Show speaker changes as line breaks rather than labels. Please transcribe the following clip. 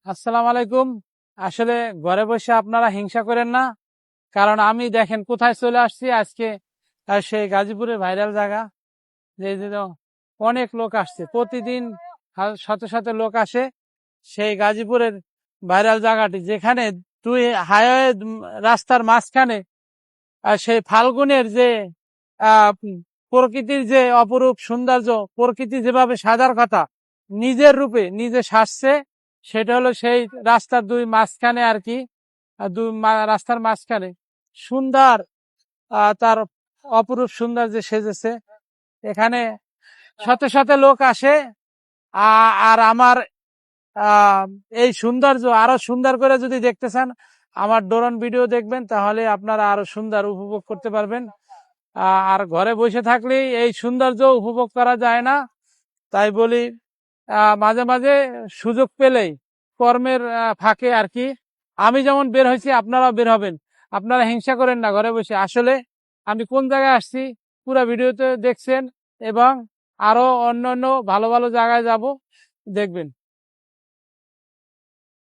আসসালামু আলাইকুম। আসলে ঘরে বসে আপনারা হিংসা করেন না, কারণ আমি দেখেন কোথায় চলে আসছি আজকে। সেই গাজীপুরের ভাইরাল জায়গা, যে অনেক লোক আসছে প্রতিদিন, শত শত লোক আসে সেই গাজীপুরের ভাইরাল জায়গাটি, যেখানে দুই হাইওয়ে রাস্তার মাঝখানে সেই ফাল্গুনের যে প্রকৃতির যে অপরূপ সৌন্দর্য, প্রকৃতি যেভাবে সাজার কথা নিজের রূপে নিজে সাজছে, সেটা হলো সেই রাস্তার দুই মাঝখানে আর কি। রাস্তার মাঝখানে সুন্দর তার অপরূপ সুন্দর যে সেজেছে। এখানে শত শত লোক আসে। আর আমার এই সৌন্দর্য আরো সুন্দর করে যদি দেখতে চান, আমার ড্রোন ভিডিও দেখবেন, তাহলে আপনারা আরো সুন্দর উপভোগ করতে পারবেন। আর ঘরে বসে থাকলেই এই সৌন্দর্য উপভোগ করা যায় না। তাই বলি, মাঝে মাঝে সুযোগ পেলেই কর্মের ফাঁকে আর কি, আমি যেমন বের হয়েছি আপনারাও বের হবেন। আপনারা হিংসা করেন না ঘরে বসে। আসলে আমি কোন জায়গায় আসছি পুরো ভিডিওতে দেখছেন, এবং আরো অন্য অন্য ভালো ভালো জায়গায় যাব, দেখবেন।